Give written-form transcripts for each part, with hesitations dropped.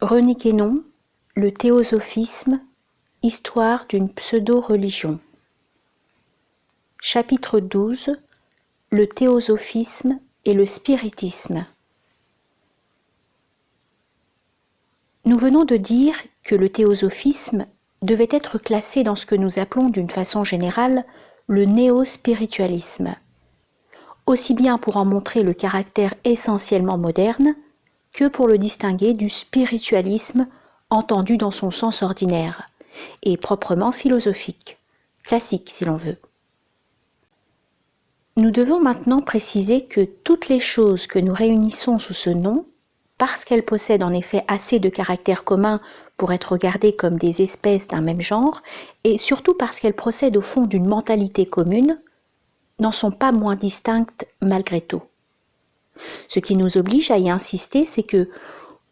René Quénon, le théosophisme, histoire d'une pseudo-religion. Chapitre 12, le théosophisme et le spiritisme. Nous venons de dire que le théosophisme devait être classé dans ce que nous appelons d'une façon générale le néo-spiritualisme, aussi bien pour en montrer le caractère essentiellement moderne que pour le distinguer du spiritualisme entendu dans son sens ordinaire et proprement philosophique, classique si l'on veut. Nous devons maintenant préciser que toutes les choses que nous réunissons sous ce nom, parce qu'elles possèdent en effet assez de caractères communs pour être regardées comme des espèces d'un même genre, et surtout parce qu'elles procèdent au fond d'une mentalité commune, n'en sont pas moins distinctes malgré tout. Ce qui nous oblige à y insister, c'est que,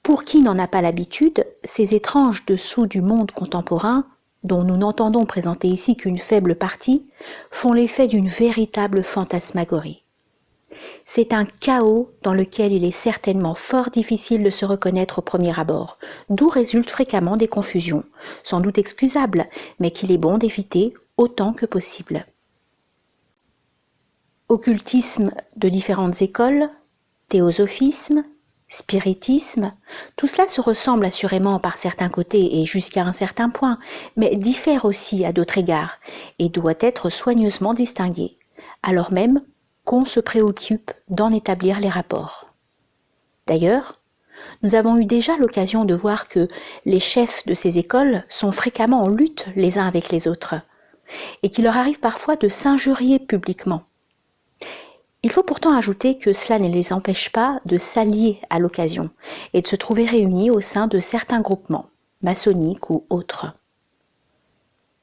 pour qui n'en a pas l'habitude, ces étranges dessous du monde contemporain, dont nous n'entendons présenter ici qu'une faible partie, font l'effet d'une véritable fantasmagorie. C'est un chaos dans lequel il est certainement fort difficile de se reconnaître au premier abord, d'où résultent fréquemment des confusions, sans doute excusables, mais qu'il est bon d'éviter autant que possible. Occultisme de différentes écoles, théosophisme, spiritisme, tout cela se ressemble assurément par certains côtés et jusqu'à un certain point, mais diffère aussi à d'autres égards et doit être soigneusement distingué, alors même qu'on se préoccupe d'en établir les rapports. D'ailleurs, nous avons eu déjà l'occasion de voir que les chefs de ces écoles sont fréquemment en lutte les uns avec les autres, et qu'il leur arrive parfois de s'injurier publiquement. Il faut pourtant ajouter que cela ne les empêche pas de s'allier à l'occasion et de se trouver réunis au sein de certains groupements, maçonniques ou autres.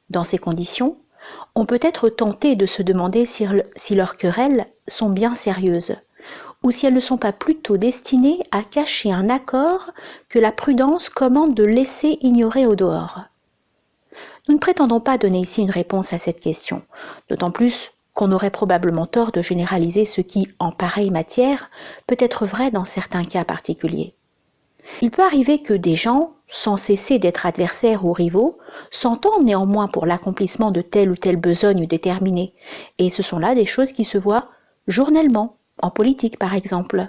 Dans ces conditions, on peut être tenté de se demander si leurs querelles sont bien sérieuses, ou si elles ne sont pas plutôt destinées à cacher un accord que la prudence commande de laisser ignorer au dehors. Nous ne prétendons pas donner ici une réponse à cette question, d'autant plus qu'on aurait probablement tort de généraliser ce qui, en pareille matière, peut être vrai dans certains cas particuliers. Il peut arriver que des gens, sans cesser d'être adversaires ou rivaux, s'entendent néanmoins pour l'accomplissement de telle ou telle besogne déterminée, et ce sont là des choses qui se voient journellement, en politique par exemple.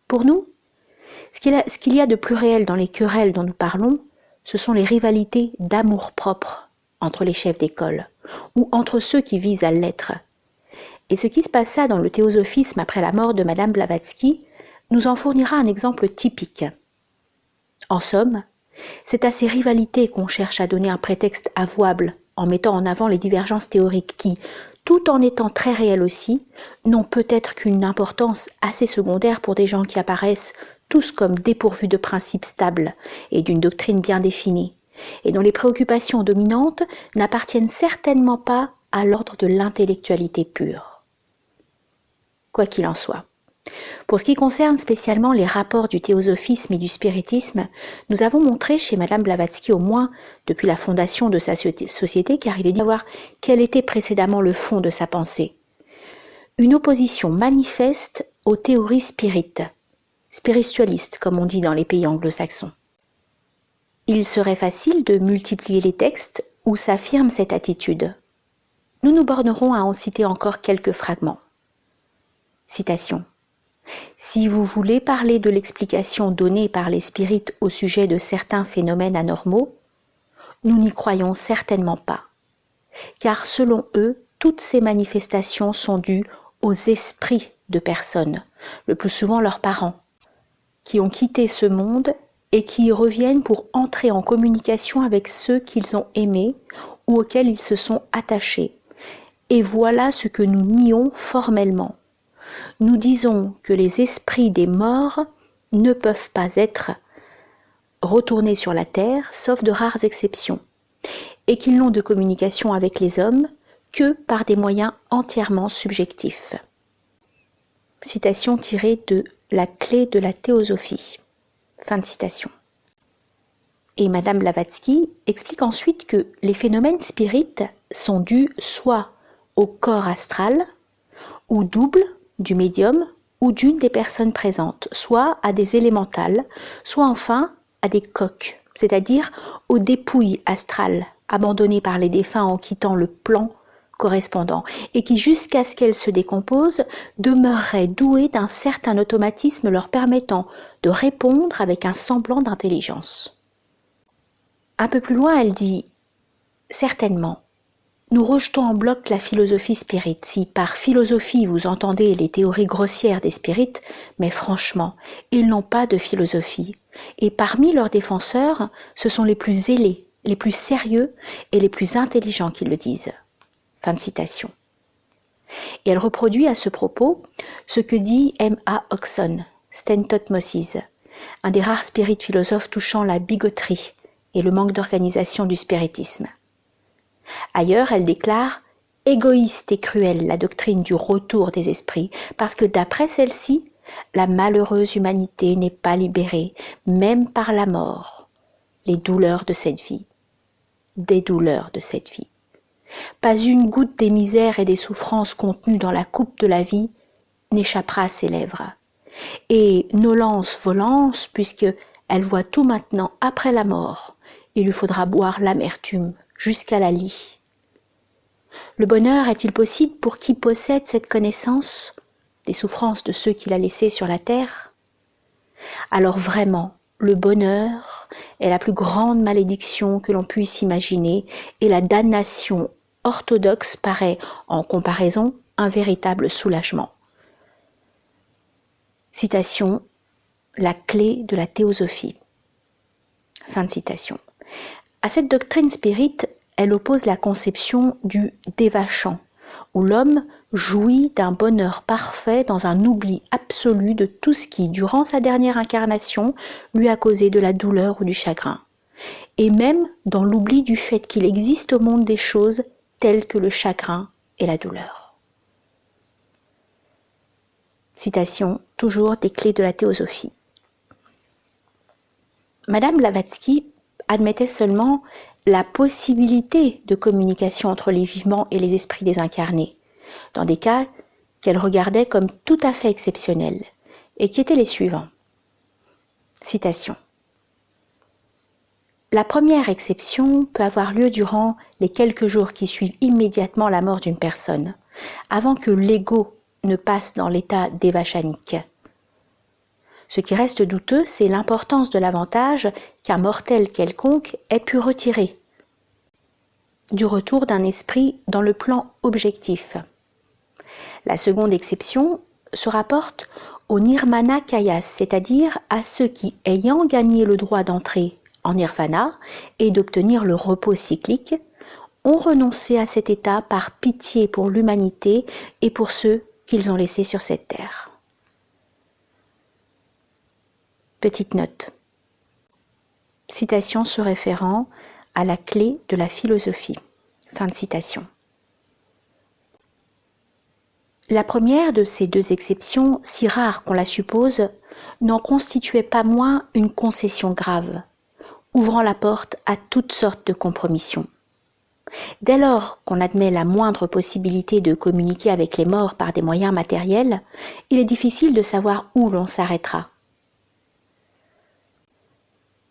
Pour nous, ce qu'il y a de plus réel dans les querelles dont nous parlons, ce sont les rivalités d'amour-propre entre les chefs d'école, ou entre ceux qui visent à l'être. Et ce qui se passa dans le théosophisme après la mort de Madame Blavatsky nous en fournira un exemple typique. En somme, c'est à ces rivalités qu'on cherche à donner un prétexte avouable en mettant en avant les divergences théoriques qui, tout en étant très réelles aussi, n'ont peut-être qu'une importance assez secondaire pour des gens qui apparaissent tous comme dépourvus de principes stables et d'une doctrine bien définie, et dont les préoccupations dominantes n'appartiennent certainement pas à l'ordre de l'intellectualité pure. Quoi qu'il en soit, pour ce qui concerne spécialement les rapports du théosophisme et du spiritisme, nous avons montré chez Madame Blavatsky, au moins depuis la fondation de sa société, car il est dit voir quel était précédemment le fond de sa pensée, une opposition manifeste aux théories spiritualistes, comme on dit dans les pays anglo-saxons. Il serait facile de multiplier les textes où s'affirme cette attitude. Nous nous bornerons à en citer encore quelques fragments. Citation. Si vous voulez parler de l'explication donnée par les spirites au sujet de certains phénomènes anormaux, nous n'y croyons certainement pas, car selon eux, toutes ces manifestations sont dues aux esprits de personnes, le plus souvent leurs parents, qui ont quitté ce monde et qui y reviennent pour entrer en communication avec ceux qu'ils ont aimés ou auxquels ils se sont attachés. Et voilà ce que nous nions formellement. Nous disons que les esprits des morts ne peuvent pas être retournés sur la terre, sauf de rares exceptions, et qu'ils n'ont de communication avec les hommes que par des moyens entièrement subjectifs. Citation tirée de La clé de la théosophie. Fin de citation. Et Madame Blavatsky explique ensuite que les phénomènes spirites sont dus soit au corps astral, ou double du médium ou d'une des personnes présentes, soit à des élémentales, soit enfin à des coques, c'est-à-dire aux dépouilles astrales abandonnées par les défunts en quittant le plan correspondant et qui, jusqu'à ce qu'elles se décomposent, demeureraient douées d'un certain automatisme leur permettant de répondre avec un semblant d'intelligence. Un peu plus loin, elle dit « Certainement, nous rejetons en bloc la philosophie spirit. Si par philosophie vous entendez les théories grossières des spirites, mais franchement, ils n'ont pas de philosophie. Et parmi leurs défenseurs, ce sont les plus zélés, les plus sérieux et les plus intelligents qui le disent. » Fin de citation. Et elle reproduit à ce propos ce que dit M.A. Oxon, Stentot Moses, un des rares spirites philosophes touchant la bigoterie et le manque d'organisation du spiritisme. Ailleurs, elle déclare « égoïste et cruelle la doctrine du retour des esprits, parce que d'après celle-ci, la malheureuse humanité n'est pas libérée, même par la mort, les douleurs de cette vie, des douleurs de cette vie. Pas une goutte des misères et des souffrances contenues dans la coupe de la vie n'échappera à ses lèvres. Et nolens volans, puisqu'elle voit tout maintenant après la mort, il lui faudra boire l'amertume jusqu'à la lie. Le bonheur est-il possible pour qui possède cette connaissance des souffrances de ceux qu'il a laissés sur la terre? Alors vraiment, le bonheur est la plus grande malédiction que l'on puisse imaginer et la damnation orthodoxe paraît, en comparaison, un véritable soulagement. Citation, la clé de la théosophie. Fin de citation. À cette doctrine spirite, elle oppose la conception du dévachant, où l'homme jouit d'un bonheur parfait dans un oubli absolu de tout ce qui, durant sa dernière incarnation, lui a causé de la douleur ou du chagrin, et même dans l'oubli du fait qu'il existe au monde des choses telles que le chagrin et la douleur. Citation, toujours des clés de la théosophie. Madame Blavatsky admettait seulement la possibilité de communication entre les vivants et les esprits désincarnés, dans des cas qu'elle regardait comme tout à fait exceptionnels, et qui étaient les suivants. Citation. La première exception peut avoir lieu durant les quelques jours qui suivent immédiatement la mort d'une personne, avant que l'ego ne passe dans l'état dévachanique. Ce qui reste douteux, c'est l'importance de l'avantage qu'un mortel quelconque ait pu retirer du retour d'un esprit dans le plan objectif. La seconde exception se rapporte au nirvana kayas, c'est-à-dire à ceux qui, ayant gagné le droit d'entrer en nirvana et d'obtenir le repos cyclique, ont renoncé à cet état par pitié pour l'humanité et pour ceux qu'ils ont laissés sur cette terre. Petite note. Citation se référant à la clé de la philosophie. Fin de citation. La première de ces deux exceptions, si rare qu'on la suppose, n'en constituait pas moins une concession grave, ouvrant la porte à toutes sortes de compromissions. Dès lors qu'on admet la moindre possibilité de communiquer avec les morts par des moyens matériels, il est difficile de savoir où l'on s'arrêtera.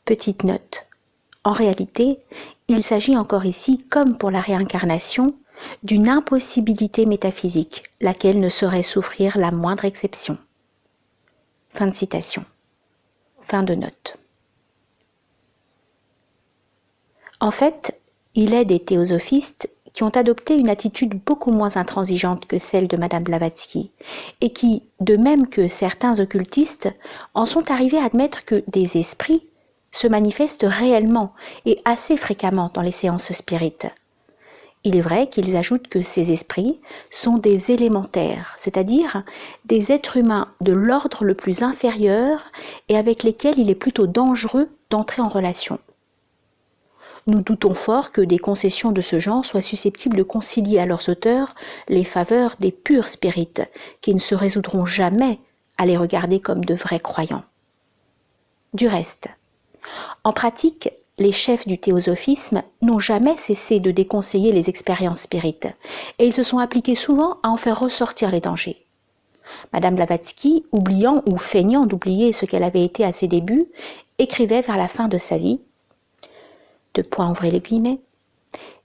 Petite note. En réalité, il s'agit encore ici, comme pour la réincarnation, d'une impossibilité métaphysique, laquelle ne saurait souffrir la moindre exception. Fin de citation. Fin de note. En fait, il est des théosophistes qui ont adopté une attitude beaucoup moins intransigeante que celle de Madame Blavatsky, et qui, de même que certains occultistes, en sont arrivés à admettre que des esprits se manifestent réellement et assez fréquemment dans les séances spirites. Il est vrai qu'ils ajoutent que ces esprits sont des élémentaires, c'est-à-dire des êtres humains de l'ordre le plus inférieur et avec lesquels il est plutôt dangereux d'entrer en relation. Nous doutons fort que des concessions de ce genre soient susceptibles de concilier à leurs auteurs les faveurs des purs spirites, qui ne se résoudront jamais à les regarder comme de vrais croyants. Du reste, en pratique, les chefs du théosophisme n'ont jamais cessé de déconseiller les expériences spirites, et ils se sont appliqués souvent à en faire ressortir les dangers. Madame Blavatsky, oubliant ou feignant d'oublier ce qu'elle avait été à ses débuts, écrivait vers la fin de sa vie, ouvrez les guillemets,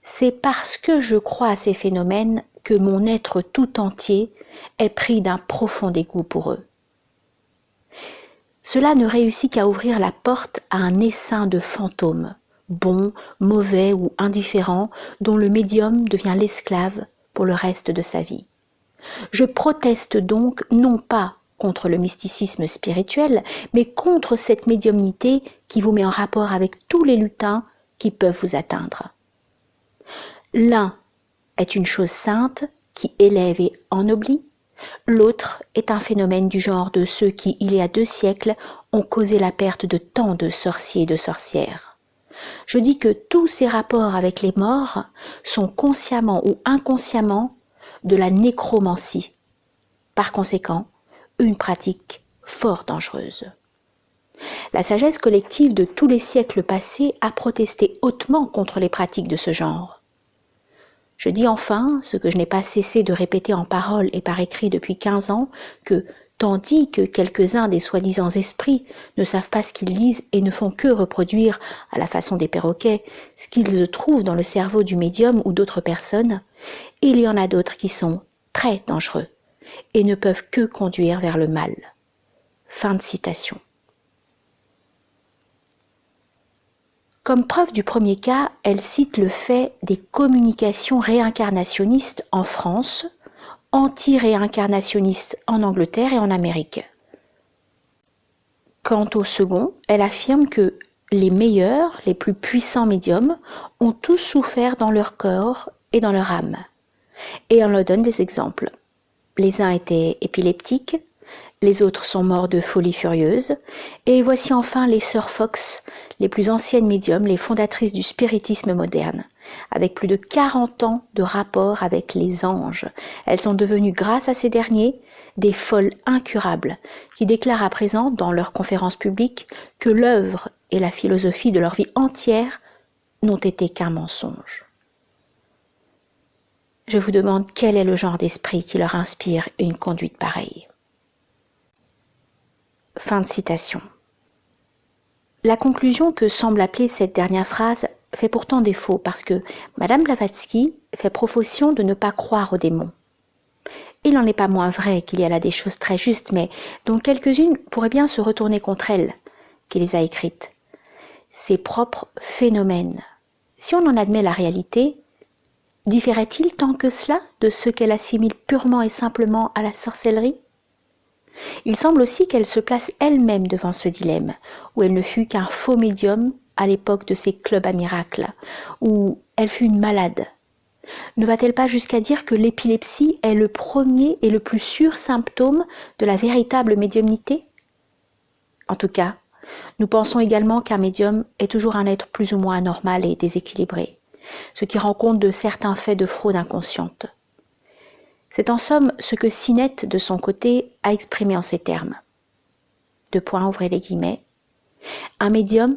c'est parce que je crois à ces phénomènes que mon être tout entier est pris d'un profond dégoût pour eux. Cela ne réussit qu'à ouvrir la porte à un essaim de fantômes, bons, mauvais ou indifférents, dont le médium devient l'esclave pour le reste de sa vie. Je proteste donc non pas contre le mysticisme spirituel, mais contre cette médiumnité qui vous met en rapport avec tous les lutins qui peuvent vous atteindre. L'un est une chose sainte qui élève et ennoblit, l'autre est un phénomène du genre de ceux qui, il y a 2 siècles, ont causé la perte de tant de sorciers et de sorcières. Je dis que tous ces rapports avec les morts sont consciemment ou inconsciemment de la nécromancie. Par conséquent, une pratique fort dangereuse. La sagesse collective de tous les siècles passés a protesté hautement contre les pratiques de ce genre. Je dis enfin, ce que je n'ai pas cessé de répéter en parole et par écrit depuis 15 ans, que tandis que quelques-uns des soi-disant esprits ne savent pas ce qu'ils lisent et ne font que reproduire, à la façon des perroquets, ce qu'ils trouvent dans le cerveau du médium ou d'autres personnes, il y en a d'autres qui sont très dangereux et ne peuvent que conduire vers le mal. Fin de citation. Comme preuve du premier cas, elle cite le fait des communications réincarnationnistes en France, anti-réincarnationnistes en Angleterre et en Amérique. Quant au second, elle affirme que les meilleurs, les plus puissants médiums ont tous souffert dans leur corps et dans leur âme. Et elle leur donne des exemples. Les uns étaient épileptiques, les autres sont morts de folie furieuse, et voici enfin les sœurs Fox, les plus anciennes médiums, les fondatrices du spiritisme moderne, avec plus de 40 ans de rapport avec les anges. Elles sont devenues, grâce à ces derniers, des folles incurables, qui déclarent à présent, dans leurs conférences publiques, que l'œuvre et la philosophie de leur vie entière n'ont été qu'un mensonge. Je vous demande quel est le genre d'esprit qui leur inspire une conduite pareille. Fin de citation. La conclusion que semble appeler cette dernière phrase fait pourtant défaut parce que Madame Blavatsky fait profession de ne pas croire aux démons. Il n'en est pas moins vrai qu'il y a là des choses très justes, mais dont quelques-unes pourraient bien se retourner contre elle, qui les a écrites. Ses propres phénomènes. Si on en admet la réalité, différait-il tant que cela de ce qu'elle assimile purement et simplement à la sorcellerie ? Il semble aussi qu'elle se place elle-même devant ce dilemme, où elle ne fut qu'un faux médium à l'époque de ses clubs à miracles, où elle fut une malade. Ne va-t-elle pas jusqu'à dire que l'épilepsie est le premier et le plus sûr symptôme de la véritable médiumnité ? En tout cas, nous pensons également qu'un médium est toujours un être plus ou moins anormal et déséquilibré, ce qui rend compte de certains faits de fraude inconsciente. C'est en somme ce que Sinette, de son côté, a exprimé en ces termes. Ouvrez les guillemets. Un médium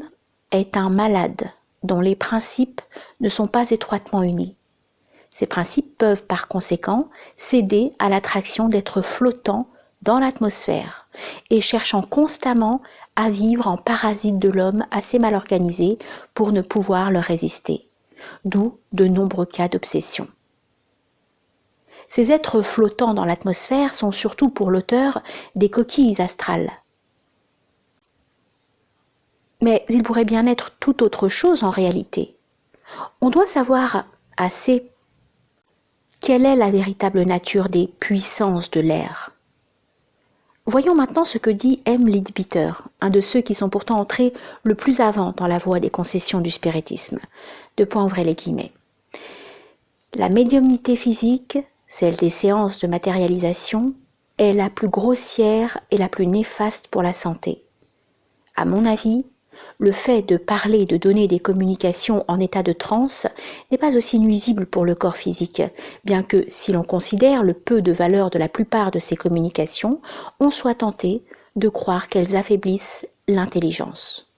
est un malade dont les principes ne sont pas étroitement unis. Ces principes peuvent par conséquent céder à l'attraction d'êtres flottants dans l'atmosphère et cherchant constamment à vivre en parasite de l'homme assez mal organisé pour ne pouvoir leur résister, d'où de nombreux cas d'obsession. Ces êtres flottants dans l'atmosphère sont surtout pour l'auteur des coquilles astrales. Mais ils pourraient bien être tout autre chose en réalité. On doit savoir assez quelle est la véritable nature des puissances de l'air. Voyons maintenant ce que dit M. Leadbeater, un de ceux qui sont pourtant entrés le plus avant dans la voie des concessions du spiritisme. Ouvrez les guillemets. La médiumnité physique, celle des séances de matérialisation, est la plus grossière et la plus néfaste pour la santé. À mon avis, le fait de parler et de donner des communications en état de transe n'est pas aussi nuisible pour le corps physique, bien que, si l'on considère le peu de valeur de la plupart de ces communications, on soit tenté de croire qu'elles affaiblissent l'intelligence.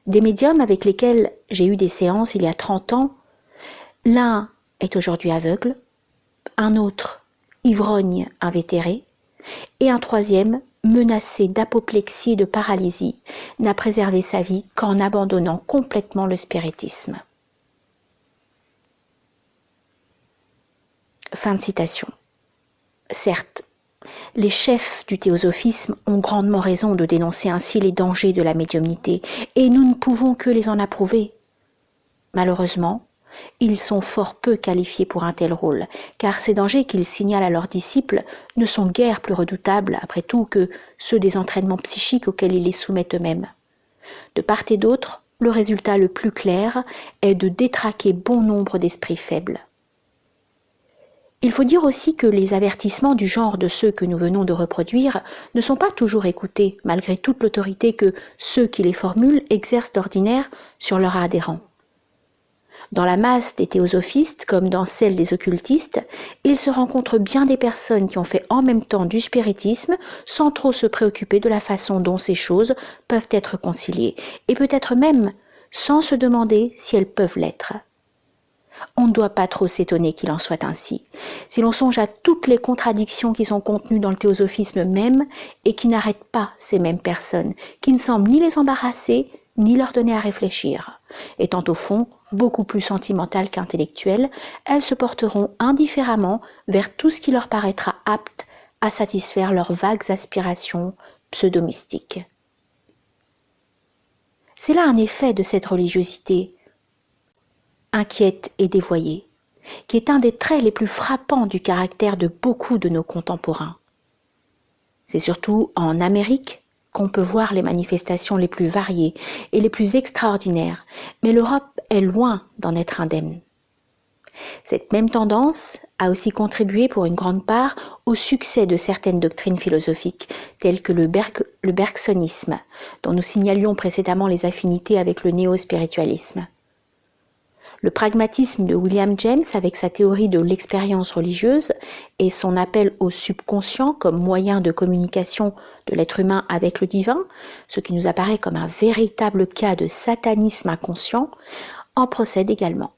Des médiums avec lesquels j'ai eu des séances il y a 30 ans, l'un est aujourd'hui aveugle, un autre ivrogne invétéré, et un troisième, menacé d'apoplexie et de paralysie, n'a préservé sa vie qu'en abandonnant complètement le spiritisme. Fin de citation. Certes, les chefs du théosophisme ont grandement raison de dénoncer ainsi les dangers de la médiumnité, et nous ne pouvons que les en approuver. Malheureusement, ils sont fort peu qualifiés pour un tel rôle, car ces dangers qu'ils signalent à leurs disciples ne sont guère plus redoutables, après tout, que ceux des entraînements psychiques auxquels ils les soumettent eux-mêmes. De part et d'autre, le résultat le plus clair est de détraquer bon nombre d'esprits faibles. Il faut dire aussi que les avertissements du genre de ceux que nous venons de reproduire ne sont pas toujours écoutés, malgré toute l'autorité que ceux qui les formulent exercent d'ordinaire sur leurs adhérents. Dans la masse des théosophistes, comme dans celle des occultistes, il se rencontre bien des personnes qui ont fait en même temps du spiritisme sans trop se préoccuper de la façon dont ces choses peuvent être conciliées, et peut-être même sans se demander si elles peuvent l'être. On ne doit pas trop s'étonner qu'il en soit ainsi, si l'on songe à toutes les contradictions qui sont contenues dans le théosophisme même et qui n'arrêtent pas ces mêmes personnes, qui ne semblent ni les embarrasser, ni leur donner à réfléchir. Étant au fond beaucoup plus sentimentales qu'intellectuelles, elles se porteront indifféremment vers tout ce qui leur paraîtra apte à satisfaire leurs vagues aspirations pseudo-mystiques. C'est là un effet de cette religiosité inquiète et dévoyée, qui est un des traits les plus frappants du caractère de beaucoup de nos contemporains. C'est surtout en Amérique qu'on peut voir les manifestations les plus variées et les plus extraordinaires, mais l'Europe est loin d'en être indemne. Cette même tendance a aussi contribué pour une grande part au succès de certaines doctrines philosophiques, telles que le bergsonisme, dont nous signalions précédemment les affinités avec le néo-spiritualisme. Le pragmatisme de William James, avec sa théorie de l'expérience religieuse et son appel au subconscient comme moyen de communication de l'être humain avec le divin, ce qui nous apparaît comme un véritable cas de satanisme inconscient, en procède également.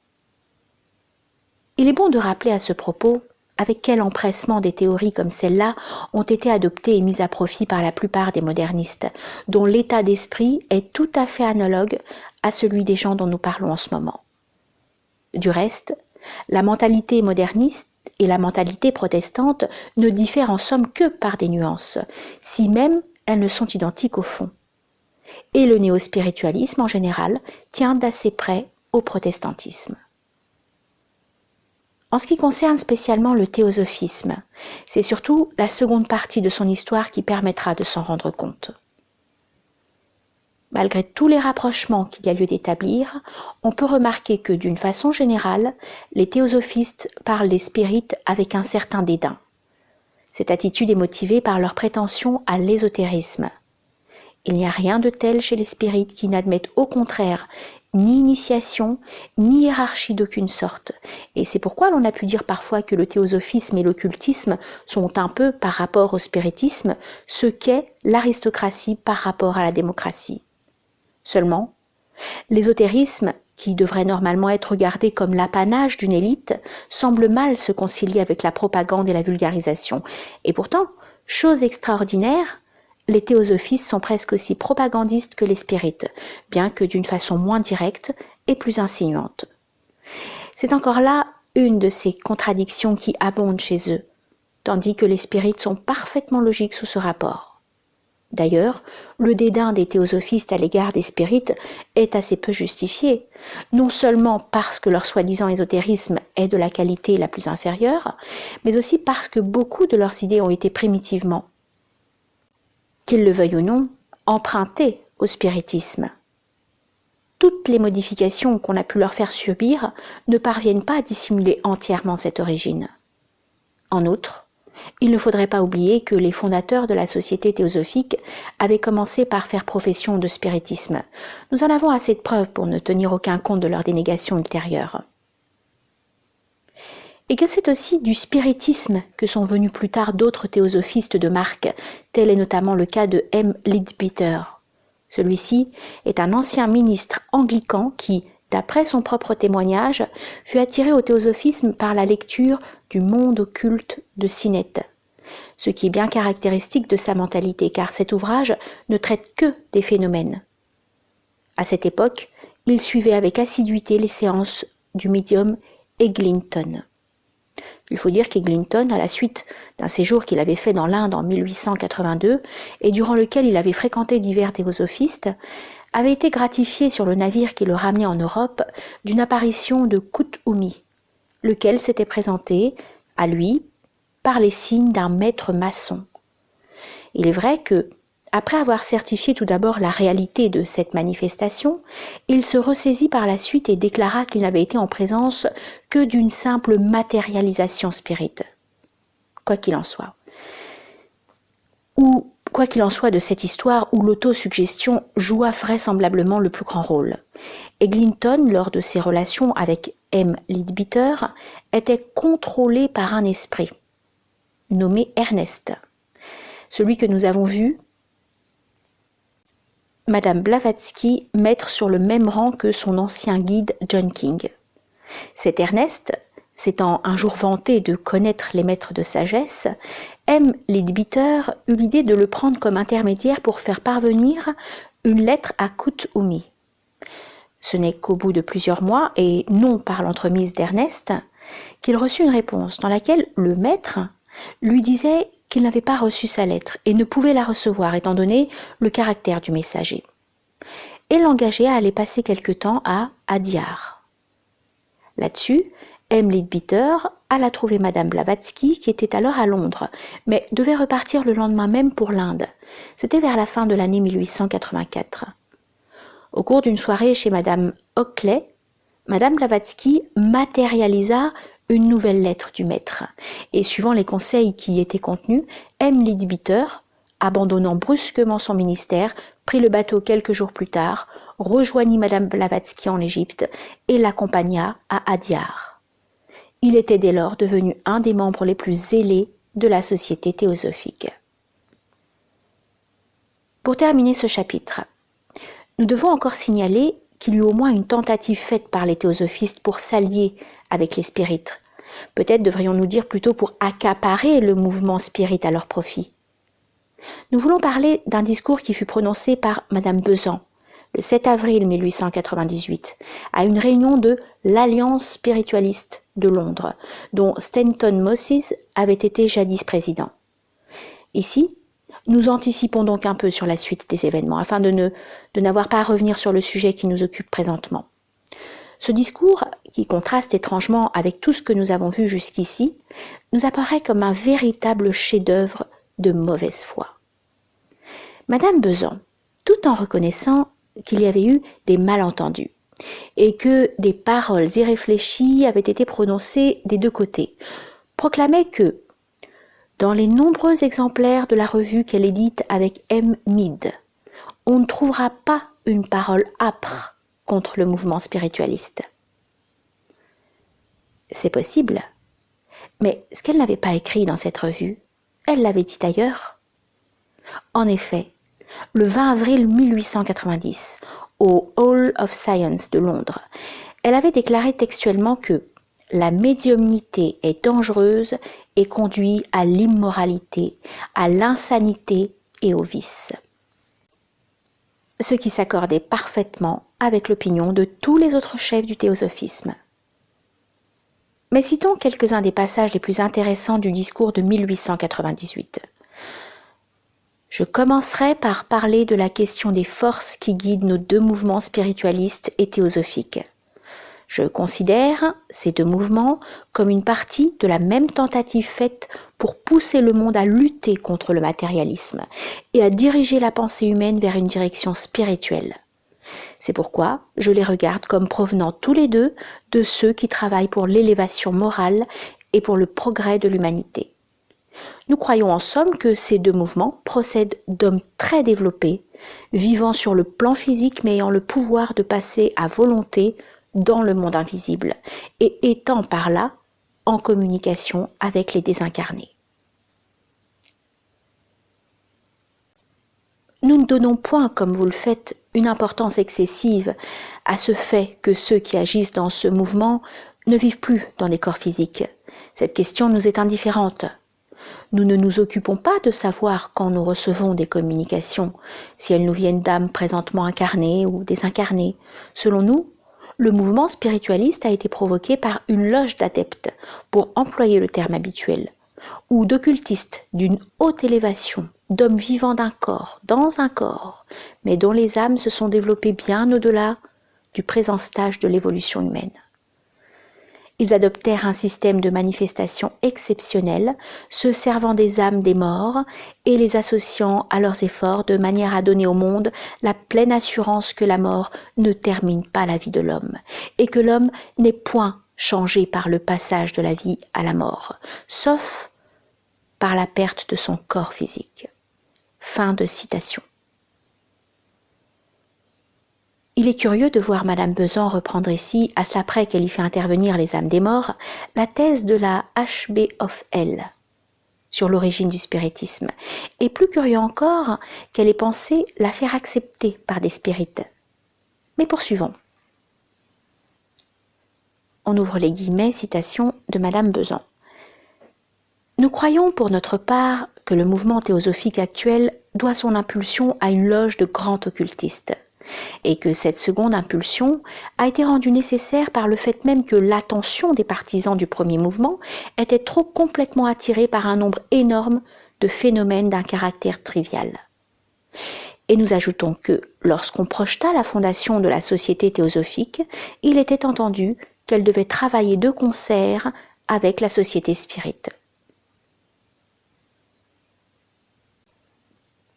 Il est bon de rappeler à ce propos avec quel empressement des théories comme celle-là ont été adoptées et mises à profit par la plupart des modernistes, dont l'état d'esprit est tout à fait analogue à celui des gens dont nous parlons en ce moment. Du reste, la mentalité moderniste et la mentalité protestante ne diffèrent en somme que par des nuances, si même elles ne sont identiques au fond. Et le néo-spiritualisme en général tient d'assez près au protestantisme. En ce qui concerne spécialement le théosophisme, c'est surtout la seconde partie de son histoire qui permettra de s'en rendre compte. Malgré tous les rapprochements qu'il y a lieu d'établir, on peut remarquer que, d'une façon générale, les théosophistes parlent des spirites avec un certain dédain. Cette attitude est motivée par leur prétention à l'ésotérisme. Il n'y a rien de tel chez les spirites qui n'admettent au contraire ni initiation, ni hiérarchie d'aucune sorte. Et c'est pourquoi l'on a pu dire parfois que le théosophisme et l'occultisme sont un peu, par rapport au spiritisme, ce qu'est l'aristocratie par rapport à la démocratie. Seulement, l'ésotérisme, qui devrait normalement être regardé comme l'apanage d'une élite, semble mal se concilier avec la propagande et la vulgarisation. Et pourtant, chose extraordinaire, les théosophistes sont presque aussi propagandistes que les spirites, bien que d'une façon moins directe et plus insinuante. C'est encore là une de ces contradictions qui abondent chez eux, tandis que les spirites sont parfaitement logiques sous ce rapport. D'ailleurs, le dédain des théosophistes à l'égard des spirites est assez peu justifié, non seulement parce que leur soi-disant ésotérisme est de la qualité la plus inférieure, mais aussi parce que beaucoup de leurs idées ont été primitivement, qu'ils le veuillent ou non, empruntées au spiritisme. Toutes les modifications qu'on a pu leur faire subir ne parviennent pas à dissimuler entièrement cette origine. En outre, il ne faudrait pas oublier que les fondateurs de la société théosophique avaient commencé par faire profession de spiritisme. Nous en avons assez de preuves pour ne tenir aucun compte de leur dénégation ultérieure. Et que c'est aussi du spiritisme que sont venus plus tard d'autres théosophistes de marque, tel est notamment le cas de M. Leadbeater. Celui-ci est un ancien ministre anglican qui, d'après son propre témoignage, fut attiré au théosophisme par la lecture du Monde occulte de Sinnett, ce qui est bien caractéristique de sa mentalité, car cet ouvrage ne traite que des phénomènes. À cette époque, il suivait avec assiduité les séances du médium Eglinton. Il faut dire qu'Eglinton, à la suite d'un séjour qu'il avait fait dans l'Inde en 1882 et durant lequel il avait fréquenté divers théosophistes, avait été gratifié sur le navire qui le ramenait en Europe d'une apparition de Kut-Umi, lequel s'était présenté à lui par les signes d'un maître maçon. Il est vrai que, après avoir certifié tout d'abord la réalité de cette manifestation, il se ressaisit par la suite et déclara qu'il n'avait été en présence que d'une simple matérialisation spirite. Quoi qu'il en soit. Ou quoi qu'il en soit de cette histoire où l'autosuggestion joua vraisemblablement le plus grand rôle. Eglinton, lors de ses relations avec M. Leadbeater, était contrôlé par un esprit, nommé Ernest. Celui que nous avons vu Madame Blavatsky mettre sur le même rang que son ancien guide John King. Cet Ernest, s'étant un jour vanté de connaître les maîtres de sagesse, M. Leadbeater eut l'idée de le prendre comme intermédiaire pour faire parvenir une lettre à Kut-Umi. Ce n'est qu'au bout de plusieurs mois, et non par l'entremise d'Ernest, qu'il reçut une réponse dans laquelle le maître lui disait qu'il n'avait pas reçu sa lettre et ne pouvait la recevoir étant donné le caractère du messager, et l'engageait à aller passer quelque temps à Adyar. Là-dessus, M. Leadbeater alla trouver Madame Blavatsky, qui était alors à Londres, mais devait repartir le lendemain même pour l'Inde. C'était vers la fin de l'année 1884. Au cours d'une soirée chez Madame Oakley, Madame Blavatsky matérialisa une nouvelle lettre du maître, et suivant les conseils qui y étaient contenus, M. Leadbeater, abandonnant brusquement son ministère, prit le bateau quelques jours plus tard, rejoignit Madame Blavatsky en Égypte et l'accompagna à Adyar. Il était dès lors devenu un des membres les plus zélés de la société théosophique. Pour terminer ce chapitre, nous devons encore signaler qu'il y eut au moins une tentative faite par les théosophistes pour s'allier avec les spirites. Peut-être devrions-nous dire plutôt pour accaparer le mouvement spirit à leur profit. Nous voulons parler d'un discours qui fut prononcé par Madame Besant, le 7 avril 1898, à une réunion de l'Alliance spiritualiste de Londres, dont Stanton Moses avait été jadis président. Ici, nous anticipons donc un peu sur la suite des événements, afin de n'avoir pas à revenir sur le sujet qui nous occupe présentement. Ce discours, qui contraste étrangement avec tout ce que nous avons vu jusqu'ici, nous apparaît comme un véritable chef-d'œuvre de mauvaise foi. Madame Besant, tout en reconnaissant qu'il y avait eu des malentendus et que des paroles irréfléchies avaient été prononcées des deux côtés, proclamait que, dans les nombreux exemplaires de la revue qu'elle édite avec M. Mead, on ne trouvera pas une parole âpre contre le mouvement spiritualiste. C'est possible, mais ce qu'elle n'avait pas écrit dans cette revue, elle l'avait dit ailleurs. En effet, le 20 avril 1890, au Hall of Science de Londres, elle avait déclaré textuellement que la médiumnité est dangereuse et conduit à l'immoralité, à l'insanité et au vice. Ce qui s'accordait parfaitement avec l'opinion de tous les autres chefs du théosophisme. Mais citons quelques-uns des passages les plus intéressants du discours de 1898. Je commencerai par parler de la question des forces qui guident nos deux mouvements spiritualistes et théosophiques. Je considère ces deux mouvements comme une partie de la même tentative faite pour pousser le monde à lutter contre le matérialisme et à diriger la pensée humaine vers une direction spirituelle. C'est pourquoi je les regarde comme provenant tous les deux de ceux qui travaillent pour l'élévation morale et pour le progrès de l'humanité. Nous croyons en somme que ces deux mouvements procèdent d'hommes très développés, vivant sur le plan physique mais ayant le pouvoir de passer à volonté dans le monde invisible et étant par là en communication avec les désincarnés. nous ne donnons point, comme vous le faites, une importance excessive à ce fait que ceux qui agissent dans ce mouvement ne vivent plus dans des corps physiques. Cette question nous est indifférente. Nous ne nous occupons pas de savoir quand nous recevons des communications, si elles nous viennent d'âmes présentement incarnées ou désincarnées. Selon nous, le mouvement spiritualiste a été provoqué par une loge d'adeptes, pour employer le terme habituel, ou d'occultistes d'une haute élévation, d'hommes vivants d'un corps, dans un corps, mais dont les âmes se sont développées bien au-delà du présent stage de l'évolution humaine. Ils adoptèrent un système de manifestation exceptionnel, se servant des âmes des morts et les associant à leurs efforts de manière à donner au monde la pleine assurance que la mort ne termine pas la vie de l'homme et que l'homme n'est point changé par le passage de la vie à la mort, sauf par la perte de son corps physique. Fin de citation. Il est curieux de voir Madame Besan reprendre ici, à cela près qu'elle y fait intervenir les âmes des morts, la thèse de la H.B. of L. sur l'origine du spiritisme, et plus curieux encore qu'elle ait pensé la faire accepter par des spirites. Mais poursuivons. On ouvre les guillemets, citation de Madame Besan. Nous croyons pour notre part que le mouvement théosophique actuel doit son impulsion à une loge de grands occultistes, et que cette seconde impulsion a été rendue nécessaire par le fait même que l'attention des partisans du premier mouvement était trop complètement attirée par un nombre énorme de phénomènes d'un caractère trivial. Et nous ajoutons que, lorsqu'on projeta la fondation de la Société théosophique, il était entendu qu'elle devait travailler de concert avec la Société spirite.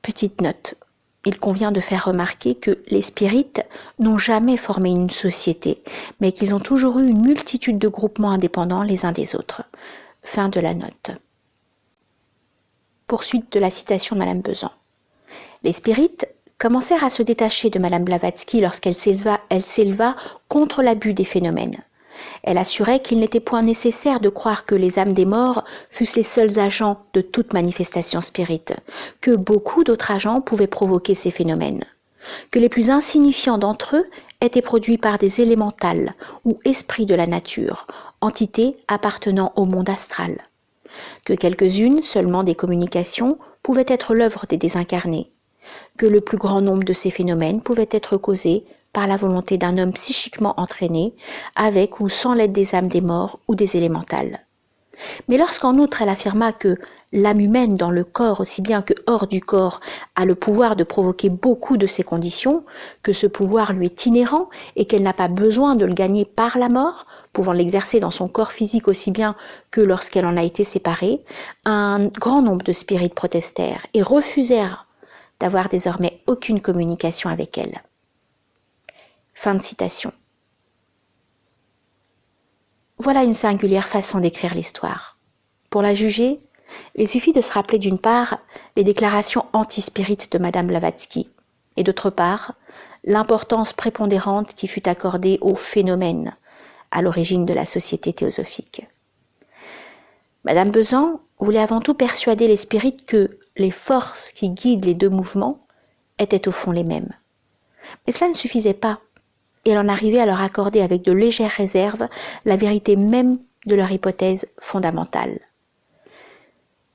Petite note. Il convient de faire remarquer que les spirites n'ont jamais formé une société, mais qu'ils ont toujours eu une multitude de groupements indépendants les uns des autres. Fin de la note. Poursuite de la citation de Madame Besan. Les spirites commencèrent à se détacher de Madame Blavatsky lorsqu'elle s'éleva contre l'abus des phénomènes. Elle assurait qu'il n'était point nécessaire de croire que les âmes des morts fussent les seuls agents de toute manifestation spirite, que beaucoup d'autres agents pouvaient provoquer ces phénomènes, que les plus insignifiants d'entre eux étaient produits par des élémentales ou esprits de la nature, entités appartenant au monde astral, que quelques-unes seulement des communications pouvaient être l'œuvre des désincarnés, que le plus grand nombre de ces phénomènes pouvaient être causés par la volonté d'un homme psychiquement entraîné, avec ou sans l'aide des âmes des morts ou des élémentales. Mais lorsqu'en outre elle affirma que l'âme humaine dans le corps aussi bien que hors du corps a le pouvoir de provoquer beaucoup de ces conditions, que ce pouvoir lui est inhérent et qu'elle n'a pas besoin de le gagner par la mort, pouvant l'exercer dans son corps physique aussi bien que lorsqu'elle en a été séparée, un grand nombre de spirites protestèrent et refusèrent d'avoir désormais aucune communication avec elle. Fin de citation. Voilà une singulière façon d'écrire l'histoire. Pour la juger, il suffit de se rappeler d'une part les déclarations anti-spirites de Madame Blavatsky, et d'autre part l'importance prépondérante qui fut accordée au phénomène à l'origine de la Société théosophique. Madame Besan voulait avant tout persuader les spirites que les forces qui guident les deux mouvements étaient au fond les mêmes. Mais cela ne suffisait pas, et elle en arrivait à leur accorder avec de légères réserves la vérité même de leur hypothèse fondamentale.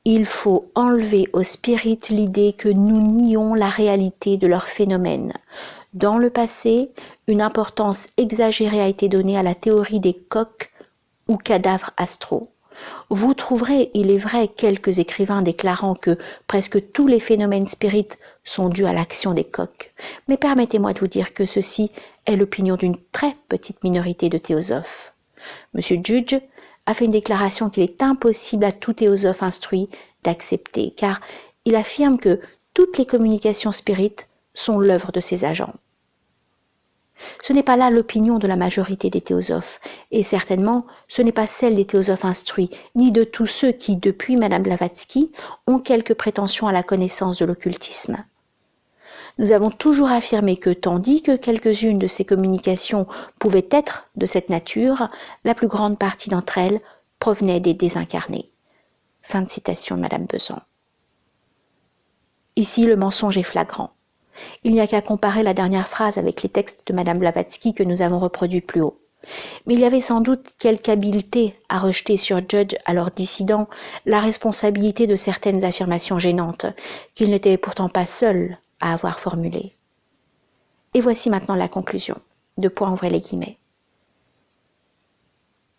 Il faut enlever aux spirites l'idée que nous nions la réalité de leurs phénomènes. Dans le passé, une importance exagérée a été donnée à la théorie des coques ou cadavres astraux. Vous trouverez, il est vrai, quelques écrivains déclarant que presque tous les phénomènes spirites sont dus à l'action des coques. Mais permettez-moi de vous dire que ceci est l'opinion d'une très petite minorité de théosophes. Monsieur Judge a fait une déclaration qu'il est impossible à tout théosophe instruit d'accepter, car il affirme que toutes les communications spirites sont l'œuvre de ces agents. Ce n'est pas là l'opinion de la majorité des théosophes, et certainement ce n'est pas celle des théosophes instruits, ni de tous ceux qui, depuis Madame Blavatsky, ont quelque prétention à la connaissance de l'occultisme. Nous avons toujours affirmé que, tandis que quelques-unes de ces communications pouvaient être de cette nature, la plus grande partie d'entre elles provenaient des désincarnés. Fin de citation de Madame Besan. Ici, le mensonge est flagrant. Il n'y a qu'à comparer la dernière phrase avec les textes de Madame Blavatsky que nous avons reproduits plus haut. Mais il y avait sans doute quelque habileté à rejeter sur Judge, alors dissident, la responsabilité de certaines affirmations gênantes, qu'il n'était pourtant pas seul à avoir formulées. Et voici maintenant la conclusion. Ouvrez les guillemets.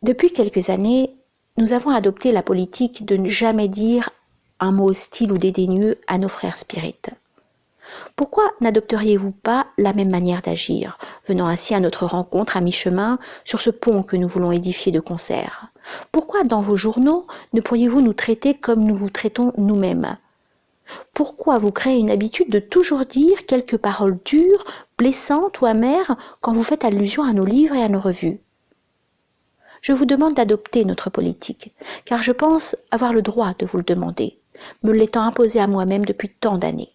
Depuis quelques années, nous avons adopté la politique de ne jamais dire un mot hostile ou dédaigneux à nos frères spirites. Pourquoi n'adopteriez-vous pas la même manière d'agir, venant ainsi à notre rencontre à mi-chemin sur ce pont que nous voulons édifier de concert? Pourquoi dans vos journaux ne pourriez-vous nous traiter comme nous vous traitons nous-mêmes? Pourquoi vous créez une habitude de toujours dire quelques paroles dures, blessantes ou amères quand vous faites allusion à nos livres et à nos revues? Je vous demande d'adopter notre politique, car je pense avoir le droit de vous le demander, me l'étant imposé à moi-même depuis tant d'années.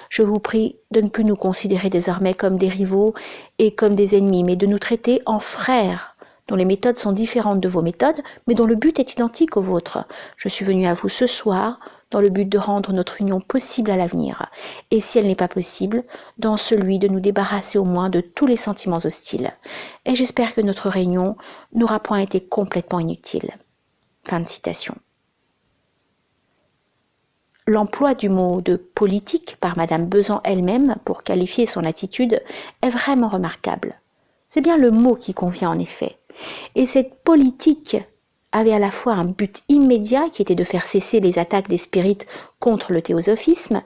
Je vous prie de ne plus nous considérer désormais comme des rivaux et comme des ennemis, mais de nous traiter en frères, dont les méthodes sont différentes de vos méthodes, mais dont le but est identique au vôtre. Je suis venue à vous ce soir dans le but de rendre notre union possible à l'avenir, et si elle n'est pas possible, dans celui de nous débarrasser au moins de tous les sentiments hostiles. Et j'espère que notre réunion n'aura point été complètement inutile. Fin de citation. L'emploi du mot de politique par Madame Besan elle-même pour qualifier son attitude est vraiment remarquable. C'est bien le mot qui convient en effet. Et cette politique avait à la fois un but immédiat qui était de faire cesser les attaques des spirites contre le théosophisme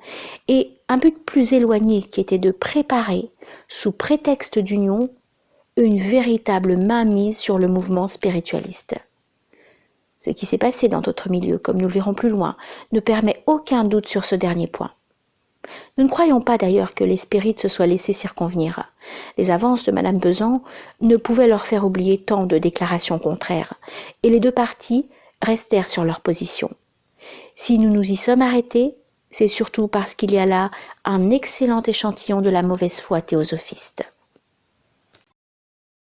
et un but plus éloigné qui était de préparer, sous prétexte d'union, une véritable mainmise sur le mouvement spiritualiste. Ce qui s'est passé dans d'autres milieux, comme nous le verrons plus loin, ne permet aucun doute sur ce dernier point. Nous ne croyons pas d'ailleurs que les spirites se soient laissés circonvenir. Les avances de Madame Besan ne pouvaient leur faire oublier tant de déclarations contraires, et les deux parties restèrent sur leur position. Si nous nous y sommes arrêtés, c'est surtout parce qu'il y a là un excellent échantillon de la mauvaise foi théosophiste.